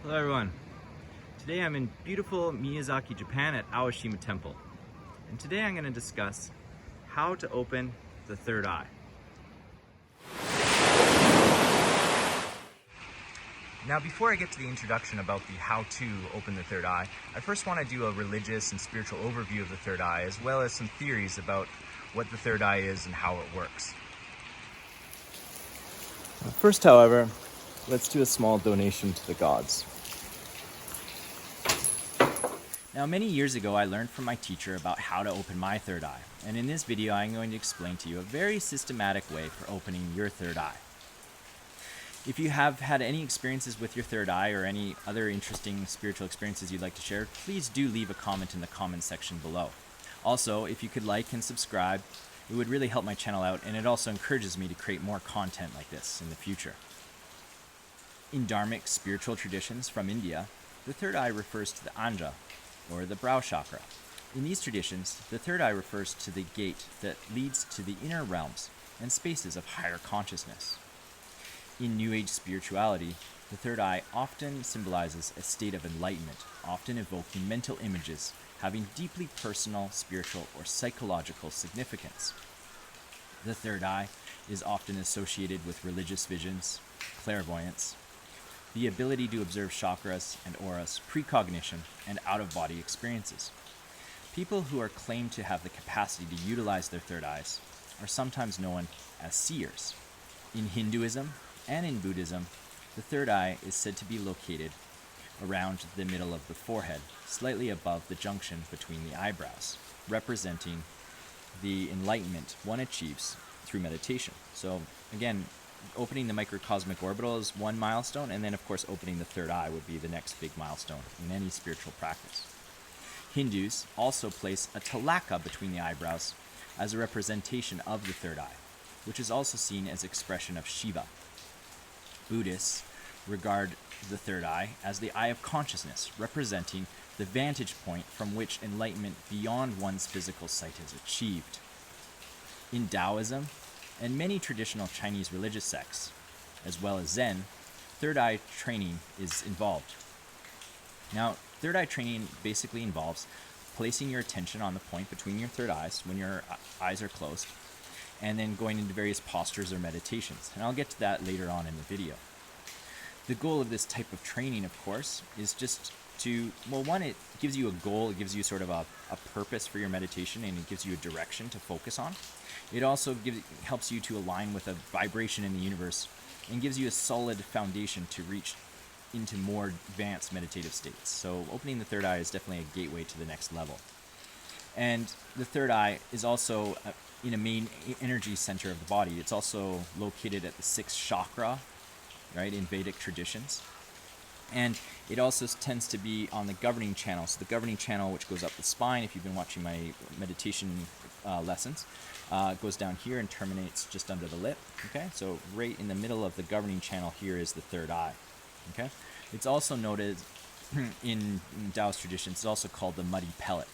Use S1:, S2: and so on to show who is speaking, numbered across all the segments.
S1: Hello everyone. Today I'm in beautiful Miyazaki, Japan at Aoshima Temple. And today I'm going to discuss how to open the third eye. Now before I get to the introduction about the how to open the third eye, I first want to do a religious and spiritual overview of the third eye, as well as some theories about what the third eye is and how it works. First, however, let's do a small donation to the gods. Now, many years ago, I learned from my teacher about how to open my third eye. And in this video, I'm going to explain to you a very systematic way for opening your third eye. If you have had any experiences with your third eye or any other interesting spiritual experiences you'd like to share, please do leave a comment in the comment section below. Also, if you could like and subscribe, it would really help my channel out, and it also encourages me to create more content like this in the future. In Dharmic spiritual traditions from India, the third eye refers to the Anja, or the brow chakra. In these traditions, the third eye refers to the gate that leads to the inner realms and spaces of higher consciousness. In New Age spirituality, the third eye often symbolizes a state of enlightenment, often evoking mental images having deeply personal, spiritual, or psychological significance. The third eye is often associated with religious visions, clairvoyance, the ability to observe chakras and auras, precognition, and out-of-body experiences. People who are claimed to have the capacity to utilize their third eyes are sometimes known as seers. In Hinduism and in Buddhism, the third eye is said to be located around the middle of the forehead, slightly above the junction between the eyebrows, representing the enlightenment one achieves through meditation. So again, opening the microcosmic orbital is one milestone, and then of course opening the third eye would be the next big milestone in any spiritual practice. Hindus also place a tilaka between the eyebrows as a representation of the third eye, which is also seen as expression of Shiva. Buddhists regard the third eye as the eye of consciousness, representing the vantage point from which enlightenment beyond one's physical sight is achieved. In Taoism and many traditional Chinese religious sects, as well as Zen, third eye training is involved. Now, third eye training basically involves placing your attention on the point between your third eyes when your eyes are closed, and then going into various postures or meditations. And I'll get to that later on in the video. The goal of this type of training, of course, is just to, well, one, it gives you a goal, it gives you sort of a purpose for your meditation, and it gives you a direction to focus on. It also helps you to align with a vibration in the universe and gives you a solid foundation to reach into more advanced meditative states. So opening the third eye is definitely a gateway to the next level. And the third eye is also in a main energy center of the body. It's also located at the sixth chakra, right, in Vedic traditions. And it also tends to be on the governing channel. So the governing channel, which goes up the spine, if you've been watching my meditation lessons, goes down here and terminates just under the lip. Okay, so right in the middle of the governing channel here is the third eye. Okay, it's also noted in Taoist traditions, it's also called the muddy pellet.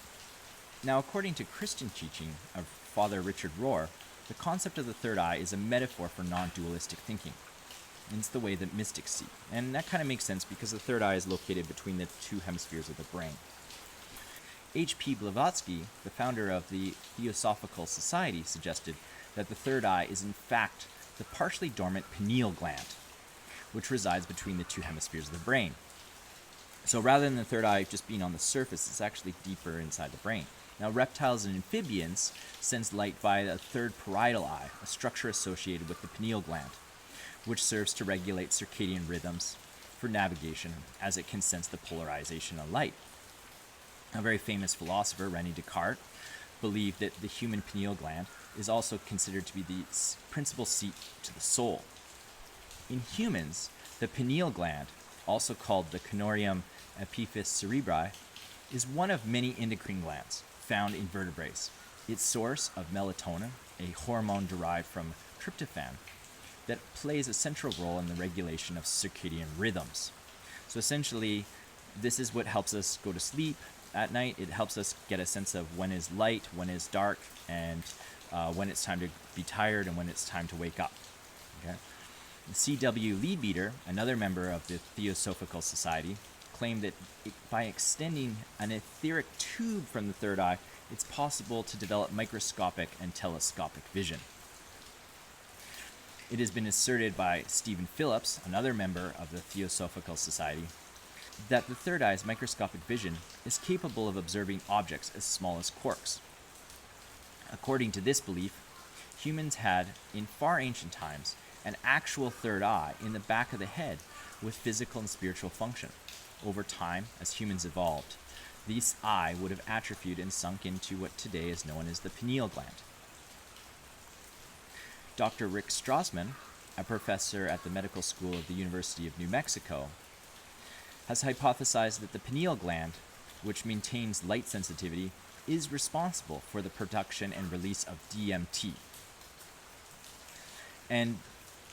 S1: Now, according to Christian teaching of Father Richard Rohr, the concept of the third eye is a metaphor for non-dualistic thinking. And it's the way that mystics see. And that kind of makes sense because the third eye is located between the two hemispheres of the brain. H.P. Blavatsky, the founder of the Theosophical Society, suggested that the third eye is in fact the partially dormant pineal gland, which resides between the two hemispheres of the brain. So rather than the third eye just being on the surface, it's actually deeper inside the brain. Now, reptiles and amphibians sense light via a third parietal eye, a structure associated with the pineal gland, which serves to regulate circadian rhythms for navigation as it can sense the polarization of light. A very famous philosopher, René Descartes, believed that the human pineal gland is also considered to be the principal seat to the soul. In humans, the pineal gland, also called the canorium epiphysis cerebri, is one of many endocrine glands found in vertebrates. Its source of melatonin, a hormone derived from tryptophan, that plays a central role in the regulation of circadian rhythms. So essentially, this is what helps us go to sleep at night. It helps us get a sense of when is light, when is dark, and when it's time to be tired and when it's time to wake up. Okay? The C.W. Leadbeater, another member of the Theosophical Society, claimed that by extending an etheric tube from the third eye, it's possible to develop microscopic and telescopic vision. It has been asserted by Stephen Phillips, another member of the Theosophical Society, that the third eye's microscopic vision is capable of observing objects as small as quarks. According to this belief, humans had, in far ancient times, an actual third eye in the back of the head with physical and spiritual function. Over time, as humans evolved, this eye would have atrophied and sunk into what today is known as the pineal gland. Dr. Rick Strassman, a professor at the medical school of the University of New Mexico, has hypothesized that the pineal gland, which maintains light sensitivity, is responsible for the production and release of DMT. And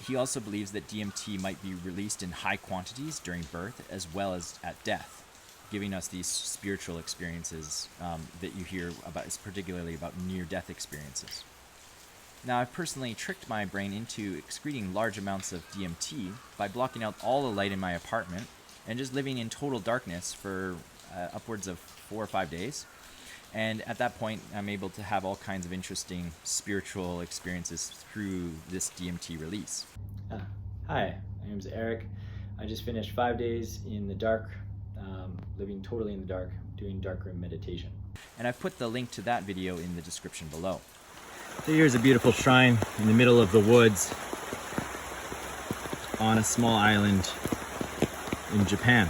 S1: he also believes that DMT might be released in high quantities during birth as well as at death, giving us these spiritual experiences that you hear about, particularly about near-death experiences. Now, I've personally tricked my brain into excreting large amounts of DMT by blocking out all the light in my apartment and just living in total darkness for upwards of 4 or 5 days. And at that point, I'm able to have all kinds of interesting spiritual experiences through this DMT release. Hi, my name's Eric. I just finished 5 days in the dark, living totally in the dark, doing darkroom meditation. And I've put the link to that video in the description below. So here's a beautiful shrine in the middle of the woods on a small island in Japan.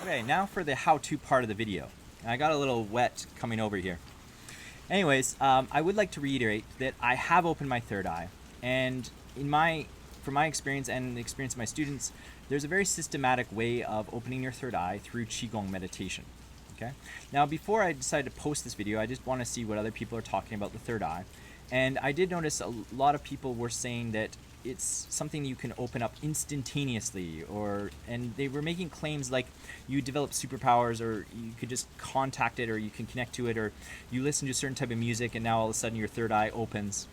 S1: Okay, now for the how-to part of the video. I got a little wet coming over here. Anyways, I would like to reiterate that I have opened my third eye, and from my experience and the experience of my students, there's a very systematic way of opening your third eye through Qi Gong meditation. Okay. Now, before I decided to post this video, I just want to see what other people are talking about the third eye, and I did notice a lot of people were saying that it's something you can open up instantaneously, and they were making claims like you develop superpowers, or you could just contact it, or you can connect to it, or you listen to a certain type of music and now all of a sudden your third eye opens.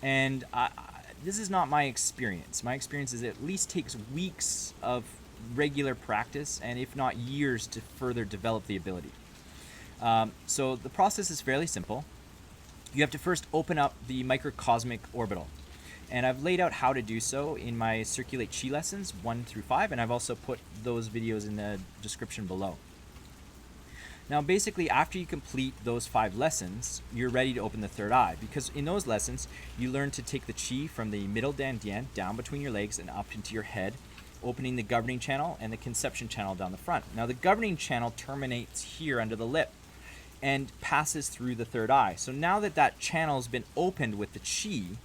S1: And this is not my experience. My experience is it at least takes weeks of regular practice, and if not years, to further develop the ability. So the process is fairly simple. You have to first open up the microcosmic orbital. And I've laid out how to do so in my Circulate Qi lessons 1 through 5, and I've also put those videos in the description below. Now, basically, after you complete those 5 lessons, you're ready to open the third eye, because in those lessons, you learn to take the Qi from the middle dantian down between your legs and up into your head, opening the governing channel and the conception channel down the front. Now, the governing channel terminates here under the lip and passes through the third eye. So now that that channel has been opened with the Qi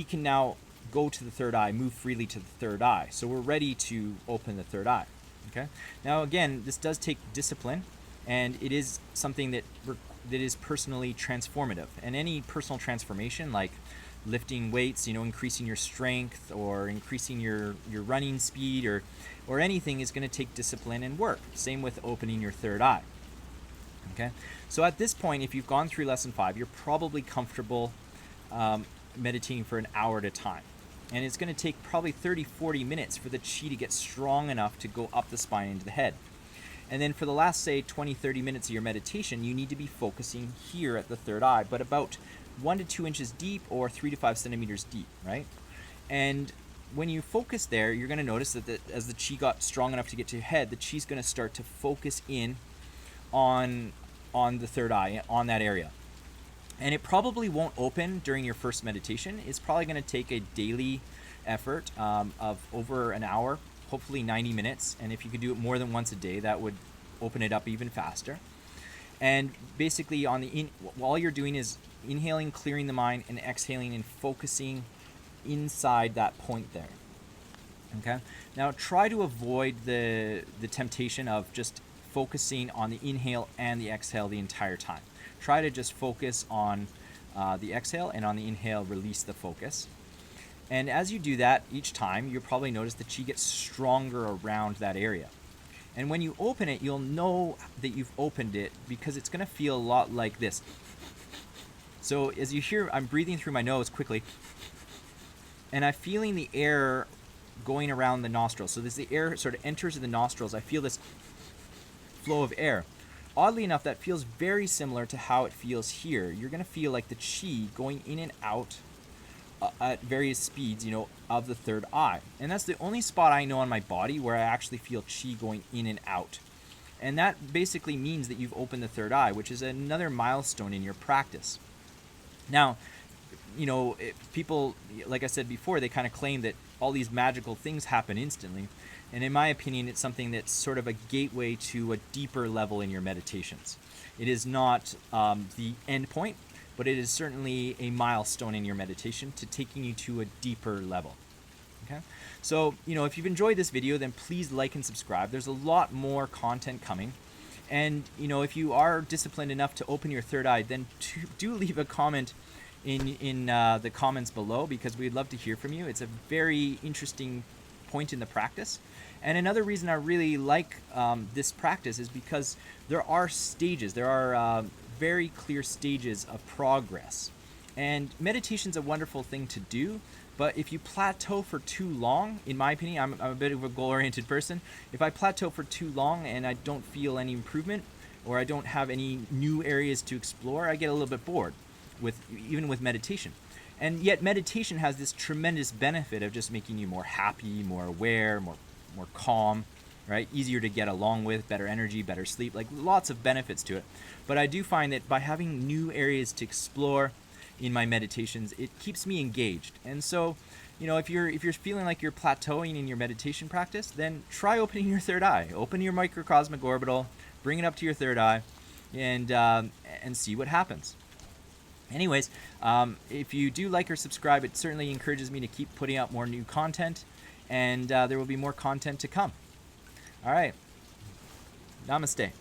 S1: can now go to the third eye, move freely to the third eye. So we're ready to open the third eye. Okay. Now, again, this does take discipline, and it is something that is personally transformative. And any personal transformation, like lifting weights, increasing your strength or increasing your running speed or anything, is going to take discipline and work. Same with opening your third eye. Okay. So at this point, if you've gone through lesson 5, you're probably comfortable meditating for an hour at a time. And it's going to take probably 30-40 minutes for the Qi to get strong enough to go up the spine into the head. And then for the last, say, 20-30 minutes of your meditation, you need to be focusing here at the third eye, but about 1 to 2 inches deep or 3 to 5 centimeters deep, right? And when you focus there, you're going to notice that as the Qi got strong enough to get to your head, the Qi is going to start to focus in on the third eye, on that area. And it probably won't open during your first meditation. It's probably going to take a daily effort of over an hour, hopefully 90 minutes. And if you could do it more than once a day, that would open it up even faster. And basically, all you're doing is inhaling, clearing the mind, and exhaling and focusing inside that point there. Okay. Now, try to avoid the temptation of just focusing on the inhale and the exhale the entire time. Try to just focus on the exhale, and on the inhale, release the focus. And as you do that each time, you'll probably notice the Qi gets stronger around that area. And when you open it, you'll know that you've opened it because it's going to feel a lot like this. So as you hear, I'm breathing through my nose quickly. and I'm feeling the air going around the nostrils. So as the air sort of enters the nostrils, I feel this flow of air. Oddly enough, that feels very similar to how it feels here. You're going to feel like the qi going in and out at various speeds, of the third eye. And that's the only spot I know on my body where I actually feel qi going in and out. And that basically means that you've opened the third eye, which is another milestone in your practice. Now, people, like I said before, they kind of claim that all these magical things happen instantly. And in my opinion, it's something that's sort of a gateway to a deeper level in your meditations. It is not the end point, but it is certainly a milestone in your meditation to taking you to a deeper level. Okay? So, if you've enjoyed this video, then please like and subscribe. There's a lot more content coming. And, if you are disciplined enough to open your third eye, then do leave a comment in the comments below, because we'd love to hear from you. It's a very interesting point in the practice. And another reason I really like this practice is because there are stages. There are very clear stages of progress. And meditation's a wonderful thing to do, but if you plateau for too long, in my opinion, I'm a bit of a goal-oriented person. If I plateau for too long and I don't feel any improvement, or I don't have any new areas to explore, I get a little bit bored, even with meditation. And yet meditation has this tremendous benefit of just making you more happy, more aware, more calm, right? Easier to get along with, better energy, better sleep, like lots of benefits to it. But I do find that by having new areas to explore in my meditations, it keeps me engaged. And so, if you're feeling like you're plateauing in your meditation practice, then try opening your third eye. Open your microcosmic orbital, bring it up to your third eye, and see what happens. Anyways, if you do like or subscribe, it certainly encourages me to keep putting out more new content, and there will be more content to come. All right. Namaste.